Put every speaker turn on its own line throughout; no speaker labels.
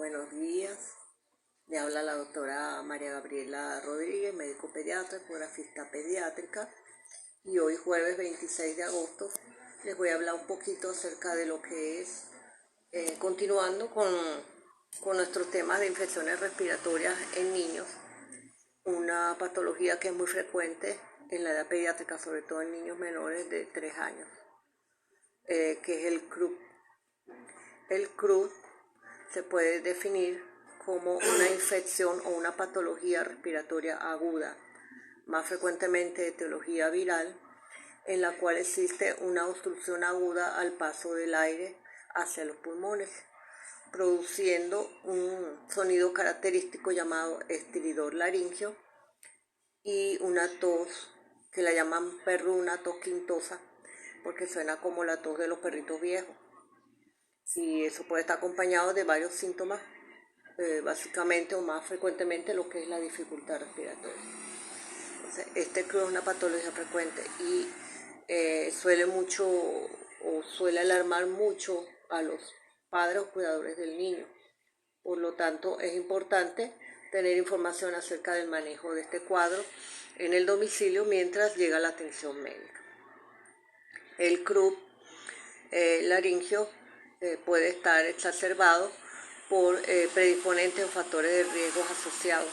Buenos días, le habla la doctora María Gabriela Rodríguez, médico pediatra, ecografista pediátrica, y hoy jueves 26 de agosto les voy a hablar un poquito acerca de lo que es, continuando con nuestros temas de infecciones respiratorias en niños, una patología que es muy frecuente en la edad pediátrica, sobre todo en niños menores de 3 años, que es el CRUP. El CRUP se puede definir como una infección o una patología respiratoria aguda, más frecuentemente de etiología viral, en la cual existe una obstrucción aguda al paso del aire hacia los pulmones, produciendo un sonido característico llamado estiridor laringio y una tos que la llaman perruna, tos quintosa, porque suena como la tos de los perritos viejos. Y eso puede estar acompañado de varios síntomas, básicamente o más frecuentemente lo que es la dificultad respiratoria. Entonces, este CRUP es una patología frecuente y suele alarmar mucho a los padres o cuidadores del niño. Por lo tanto, es importante tener información acerca del manejo de este cuadro en el domicilio mientras llega la atención médica. El CRUP laringio puede estar exacerbado por predisponentes o factores de riesgos asociados.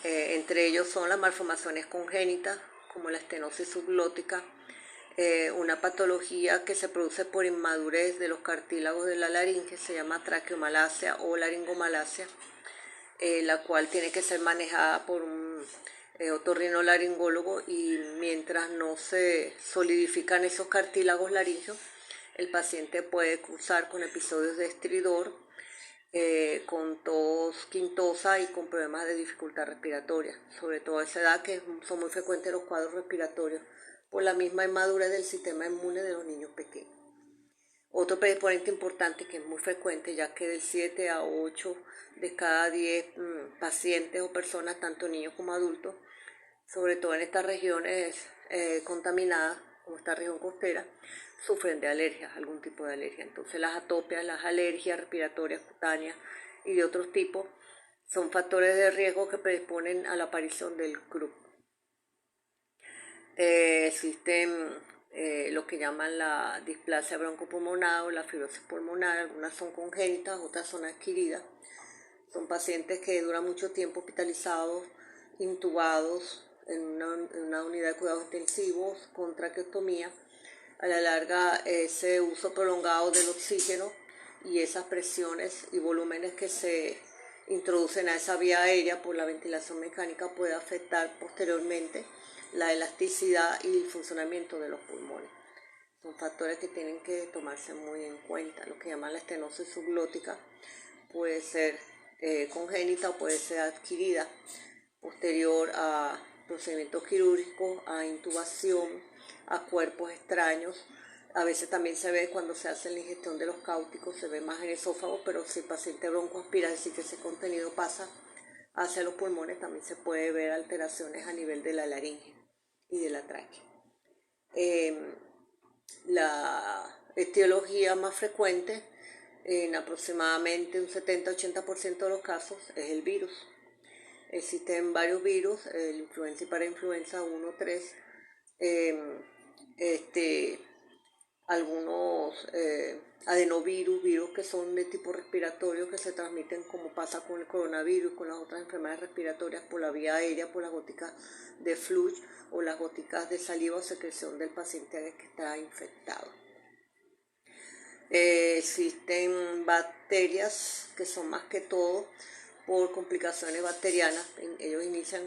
Entre ellos son las malformaciones congénitas, como la estenosis subglótica, una patología que se produce por inmadurez de los cartílagos de la laringe, se llama traqueomalacia o laringomalacia, la cual tiene que ser manejada por un otorrinolaringólogo, y mientras no se solidifican esos cartílagos laringeos, el paciente puede cursar con episodios de estridor, con tos quintosa y con problemas de dificultad respiratoria, sobre todo a esa edad, que son muy frecuentes los cuadros respiratorios por la misma inmadurez del sistema inmune de los niños pequeños. Otro predisponente importante que es muy frecuente, ya que de 7 a 8 de cada 10 pacientes o personas, tanto niños como adultos, sobre todo en estas regiones contaminadas, como esta región costera, sufren de alergias, algún tipo de alergia. Entonces las atopias, las alergias respiratorias cutáneas y de otros tipos son factores de riesgo que predisponen a la aparición del CRUP. Existen lo que llaman la displasia broncopulmonar o la fibrosis pulmonar. Algunas son congénitas, otras son adquiridas. Son pacientes que duran mucho tiempo hospitalizados, intubados en una unidad de cuidados intensivos con traqueotomía. A la larga, ese uso prolongado del oxígeno y esas presiones y volúmenes que se introducen a esa vía aérea por la ventilación mecánica puede afectar posteriormente la elasticidad y el funcionamiento de los pulmones. Son factores que tienen que tomarse muy en cuenta. Lo que llaman la estenosis subglótica puede ser congénita o puede ser adquirida posterior a procedimientos quirúrgicos, a intubación, a cuerpos extraños. A veces también se ve cuando se hace la ingestión de los cáuticos, se ve más en el esófago, pero si el paciente broncoaspira, es decir, que ese contenido pasa hacia los pulmones, también se puede ver alteraciones a nivel de la laringe y de la tráquea. La etiología más frecuente, en aproximadamente un 70-80% de los casos, es el virus. Existen varios virus, el influenza y parainfluenza 1, 3, algunos adenovirus, virus que son de tipo respiratorio, que se transmiten, como pasa con el coronavirus, con las otras enfermedades respiratorias, por la vía aérea, por las goticas de flujo o las goticas de saliva o secreción del paciente que está infectado. Existen bacterias que son más que todo por complicaciones bacterianas. Ellos inician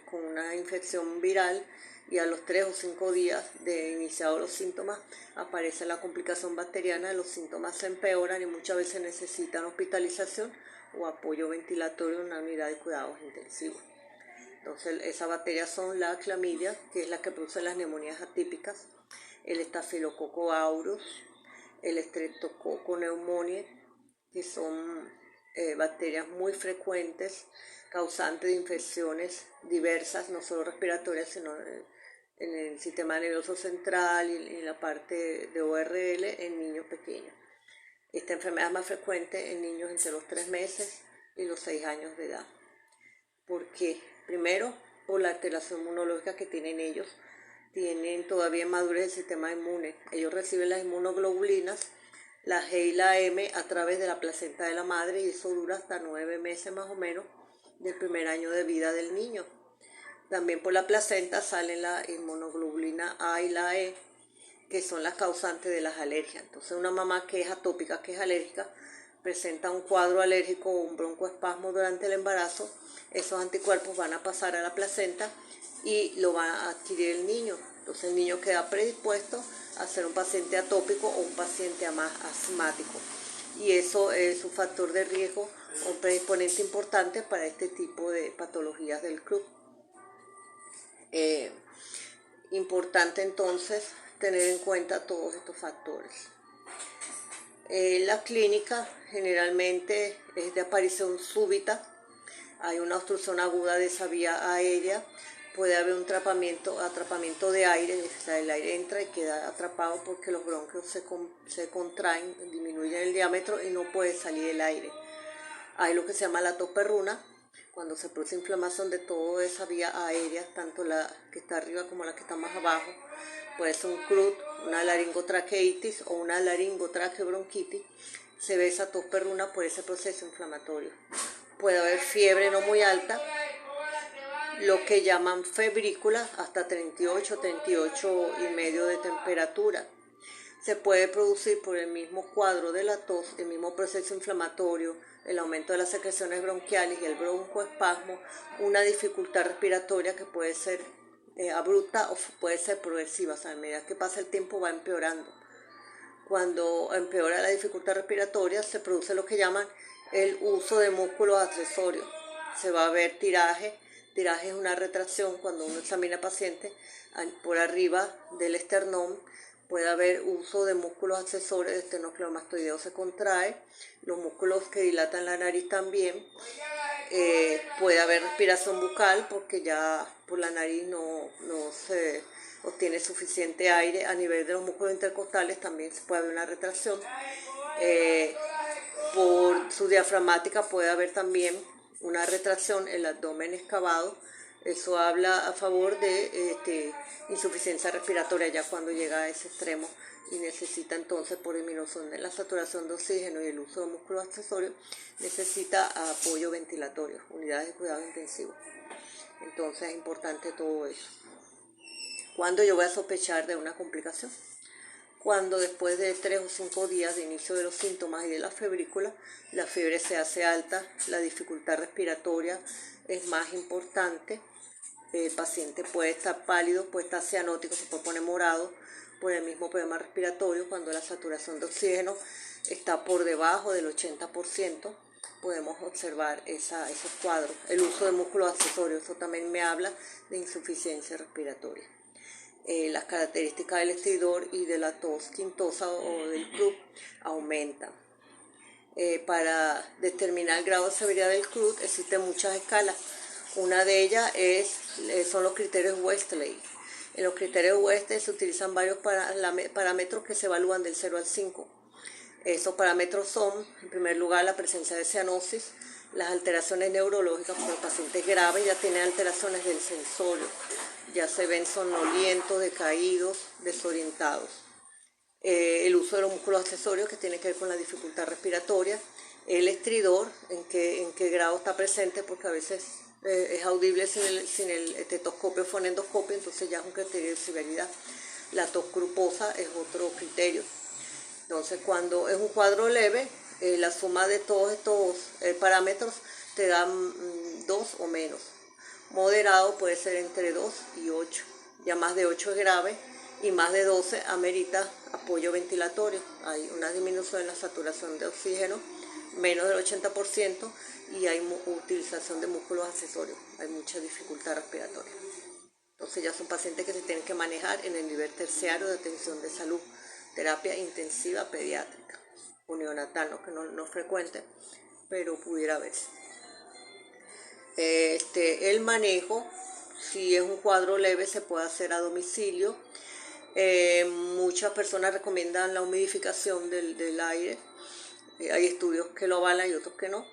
con una infección viral y a los 3 o 5 días de iniciados los síntomas aparece la complicación bacteriana, los síntomas se empeoran y muchas veces necesitan hospitalización o apoyo ventilatorio en una unidad de cuidados intensivos. Entonces, esas bacterias son la clamidia, que es la que produce las neumonías atípicas, el estafilococo aureus, el streptococo pneumoniae, que son bacterias muy frecuentes, causantes de infecciones diversas, no solo respiratorias, sino en el sistema nervioso central y en la parte de ORL en niños pequeños. Esta enfermedad es más frecuente en niños entre los 3 meses y los 6 años de edad. ¿Por qué? Primero, por la alteración inmunológica que tienen ellos. Tienen todavía madurez el sistema inmune. Ellos reciben las inmunoglobulinas, la G y la M, a través de la placenta de la madre, y eso dura hasta 9 meses más o menos del primer año de vida del niño. También por la placenta salen la inmunoglobulina A y la E, que son las causantes de las alergias. Entonces una mamá que es atópica, que es alérgica, presenta un cuadro alérgico o un broncoespasmo durante el embarazo, esos anticuerpos van a pasar a la placenta y lo va a adquirir el niño. Entonces el niño queda predispuesto a ser un paciente atópico o un paciente más asmático. Y eso es un factor de riesgo, un predisponente importante para este tipo de patologías del club. Importante entonces tener en cuenta todos estos factores. La clínica generalmente es de aparición súbita, hay una obstrucción aguda de esa vía aérea, puede haber un atrapamiento de aire, o sea, el aire entra y queda atrapado porque los bronquios se contraen, disminuyen el diámetro y no puede salir el aire. Hay lo que se llama la tos perruna, cuando se produce inflamación de toda esa vía aérea, tanto la que está arriba como la que está más abajo. Puede ser un CRUD, una laringotraqueitis o una laringotraqueobronquitis. Se ve esa tos perruna por ese proceso inflamatorio. Puede haber fiebre no muy alta, lo que llaman febrícula, hasta 38 y medio de temperatura. Se puede producir por el mismo cuadro de la tos, el mismo proceso inflamatorio, el aumento de las secreciones bronquiales y el broncoespasmo, una dificultad respiratoria que puede ser abrupta o puede ser progresiva, o sea, a medida que pasa el tiempo va empeorando. Cuando empeora la dificultad respiratoria se produce lo que llaman el uso de músculos accesorios. Se va a ver tiraje. Tiraje es una retracción cuando uno examina al paciente por arriba del esternón. Puede haber uso de músculos accesorios, el esternocleidomastoideo se contrae, los músculos que dilatan la nariz también. Puede haber respiración bucal porque ya por la nariz no se obtiene suficiente aire. A nivel de los músculos intercostales también se puede haber una retracción. Por su diafragmática puede haber también una retracción, el abdomen excavado. Eso habla a favor de insuficiencia respiratoria ya cuando llega a ese extremo y necesita entonces, por disminución de la saturación de oxígeno y el uso de músculos accesorios, necesita apoyo ventilatorio, unidades de cuidado intensivo. Entonces es importante todo eso. ¿Cuándo yo voy a sospechar de una complicación? Cuando después de 3 o 5 días de inicio de los síntomas y de la febrícula, la fiebre se hace alta, la dificultad respiratoria es más importante, el paciente puede estar pálido, puede estar cianótico, se puede poner morado por el mismo problema respiratorio. Cuando la saturación de oxígeno está por debajo del 80%, podemos observar esos cuadros. El uso de músculos accesorios, eso también me habla de insuficiencia respiratoria. Las características del estridor y de la tos quintosa o del CRUD aumentan. Para determinar el grado de severidad del CRUD existen muchas escalas. Una de ellas son los criterios Westlake. En los criterios Westlake se utilizan varios parámetros que se evalúan del 0 al 5. Esos parámetros son, en primer lugar, la presencia de cianosis, las alteraciones neurológicas, porque los pacientes graves ya tienen alteraciones del sensorio, ya se ven somnolientos, decaídos, desorientados. El uso de los músculos accesorios, que tiene que ver con la dificultad respiratoria, el estridor, en qué grado está presente, porque a veces es audible sin el estetoscopio o fonendoscopio, entonces ya es un criterio de severidad. La tos gruposa es otro criterio. Entonces, cuando es un cuadro leve, la suma de todos estos parámetros te dan 2 o menos. Moderado puede ser entre 2 y 8. Ya más de 8 es grave y más de 12 amerita apoyo ventilatorio. Hay una disminución en la saturación de oxígeno, menos del 80%, y hay utilización de músculos accesorios. Hay mucha dificultad respiratoria. Entonces ya son pacientes que se tienen que manejar en el nivel terciario de atención de salud, terapia intensiva pediátrica o neonatal, ¿no? Que no es frecuente, pero pudiera verse. El manejo, si es un cuadro leve, se puede hacer a domicilio. Muchas personas recomiendan la humidificación del aire. Hay estudios que lo avalan y otros que no.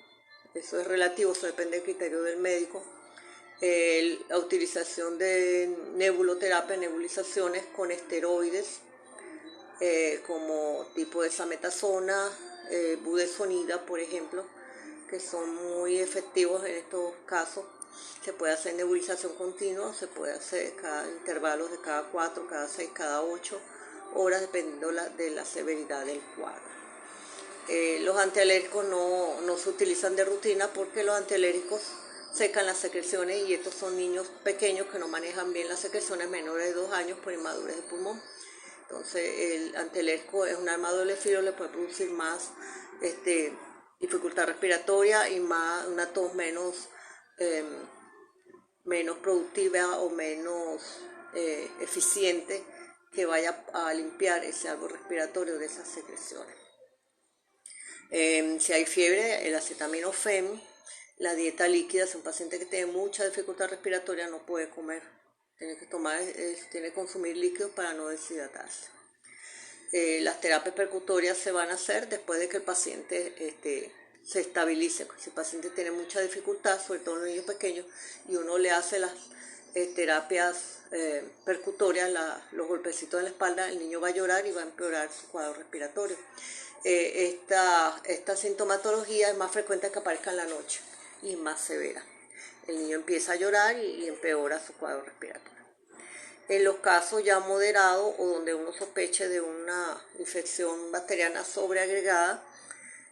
Eso es relativo, eso depende del criterio del médico. La utilización de nebuloterapia, nebulizaciones con esteroides, como tipo de desametasona, budesonida, por ejemplo, que son muy efectivos en estos casos. Se puede hacer nebulización continua, se puede hacer cada intervalos de cada 4, cada 6, cada 8 horas, dependiendo de la severidad del cuadro. Los antialérgicos no se utilizan de rutina porque los antialérgicos secan las secreciones y estos son niños pequeños que no manejan bien las secreciones, menores de 2 años por inmadurez de pulmón. Entonces el antialérgico es un arma de doble filo, le puede producir más dificultad respiratoria y una tos menos productiva o menos eficiente, que vaya a limpiar ese árbol respiratorio de esas secreciones. Si hay fiebre, el acetaminofén, la dieta líquida. Si un paciente que tiene mucha dificultad respiratoria no puede comer, tiene que consumir líquidos para no deshidratarse. Las terapias percutorias se van a hacer después de que el paciente se estabilice. Si el paciente tiene mucha dificultad, sobre todo en los niños pequeños, y uno le hace las terapias percutorias, los golpecitos en la espalda, el niño va a llorar y va a empeorar su cuadro respiratorio. Esta sintomatología es más frecuente que aparezca en la noche y más severa. El niño empieza a llorar y empeora su cuadro respiratorio. En los casos ya moderados o donde uno sospeche de una infección bacteriana sobreagregada,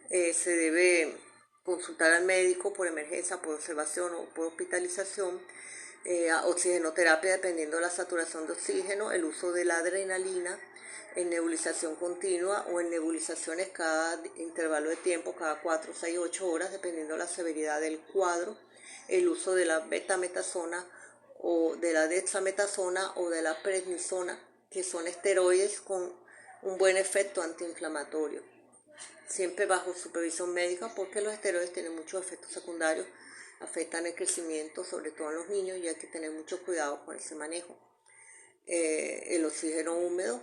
se debe consultar al médico por emergencia, por observación o por hospitalización. Oxigenoterapia dependiendo de la saturación de oxígeno, el uso de la adrenalina en nebulización continua o en nebulizaciones cada intervalo de tiempo, cada 4, 6, 8 horas, dependiendo de la severidad del cuadro, el uso de la betametasona o de la dexametasona o de la prednisona, que son esteroides con un buen efecto antiinflamatorio, siempre bajo supervisión médica, porque los esteroides tienen muchos efectos secundarios, afectan el crecimiento, sobre todo en los niños, y hay que tener mucho cuidado con ese manejo. El oxígeno húmedo,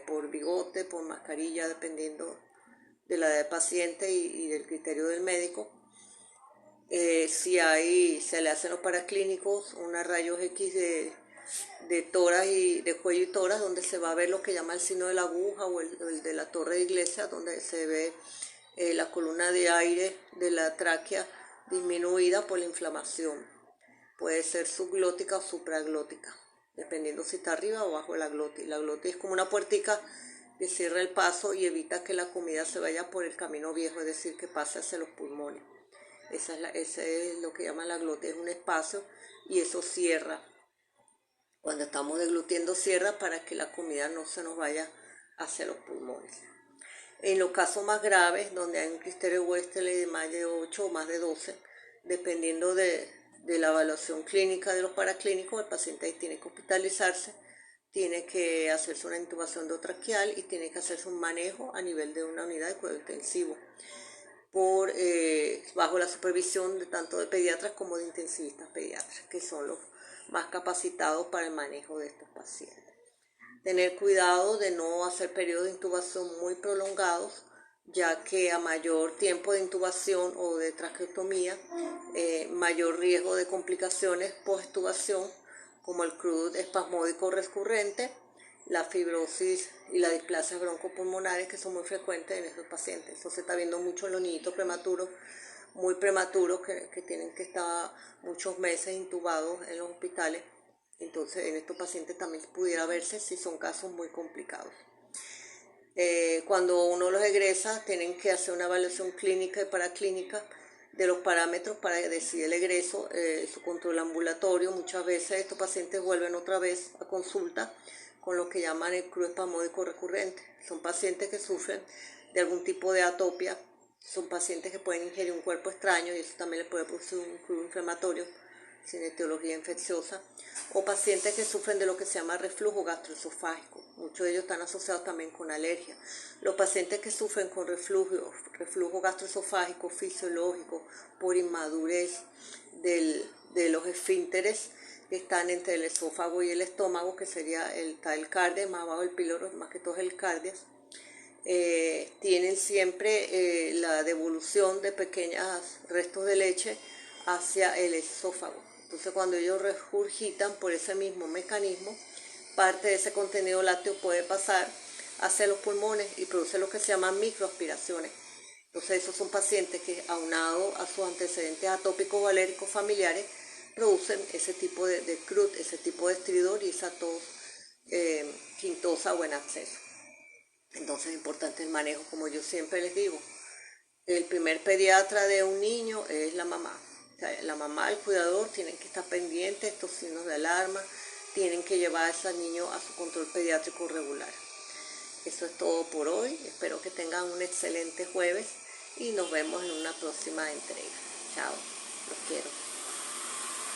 por bigote, por mascarilla, dependiendo de la edad del paciente y del criterio del médico. Se le hacen los paraclínicos, unos rayos X de tórax y de cuello y tórax, donde se va a ver lo que llama el signo de la aguja o el de la torre de iglesia, donde se ve la columna de aire de la tráquea disminuida por la inflamación. Puede ser subglótica o supraglótica, dependiendo si está arriba o abajo de la glotis. La glotis es como una puertica que cierra el paso y evita que la comida se vaya por el camino viejo, es decir, que pase hacia los pulmones. Ese es lo que llaman la glotis, es un espacio y eso cierra. Cuando estamos deglutiendo, cierra para que la comida no se nos vaya hacia los pulmones. En los casos más graves, donde hay un Clisterio Westerle de más de 8 o más de 12, dependiendo de la evaluación clínica de los paraclínicos, el paciente tiene que hospitalizarse, tiene que hacerse una intubación endotraqueal y tiene que hacerse un manejo a nivel de una unidad de cuidado intensivo, bajo la supervisión tanto de pediatras como de intensivistas pediatras, que son los más capacitados para el manejo de estos pacientes. Tener cuidado de no hacer periodos de intubación muy prolongados, ya que a mayor tiempo de intubación o de traqueotomía, mayor riesgo de complicaciones post-intubación, como el crudo espasmódico recurrente, la fibrosis y la displasia broncopulmonares, que son muy frecuentes en estos pacientes. Eso se está viendo mucho en los niñitos prematuros, muy prematuros, que tienen que estar muchos meses intubados en los hospitales. Entonces en estos pacientes también pudiera verse si son casos muy complicados. Cuando uno los egresa, tienen que hacer una evaluación clínica y paraclínica de los parámetros para decidir el egreso, su control ambulatorio. Muchas veces estos pacientes vuelven otra vez a consulta con lo que llaman el crudo espasmódico recurrente. Son pacientes que sufren de algún tipo de atopia, son pacientes que pueden ingerir un cuerpo extraño y eso también les puede producir un crudo inflamatorio sin etiología infecciosa, o pacientes que sufren de lo que se llama reflujo gastroesofágico. Muchos de ellos están asociados también con alergia. Los pacientes que sufren con reflujo gastroesofágico fisiológico por inmadurez de los esfínteres que están entre el esófago y el estómago, que sería el cardias, más abajo el píloro, más que todo el cardias. tienen siempre la devolución de pequeños restos de leche hacia el esófago. Entonces cuando ellos regurgitan por ese mismo mecanismo, parte de ese contenido lácteo puede pasar hacia los pulmones y produce lo que se llama microaspiraciones. Entonces esos son pacientes que, aunado a sus antecedentes atópicos o alérgicos familiares, producen ese tipo de CRUD, ese tipo de estridor y esa tos quintosa o en acceso. Entonces es importante el manejo, como yo siempre les digo. El primer pediatra de un niño es la mamá. O sea, la mamá, el cuidador, tienen que estar pendientes de estos signos de alarma, tienen que llevar a ese niño a su control pediátrico regular. Eso es todo por hoy. Espero que tengan un excelente jueves y nos vemos en una próxima entrega. Chao, los quiero.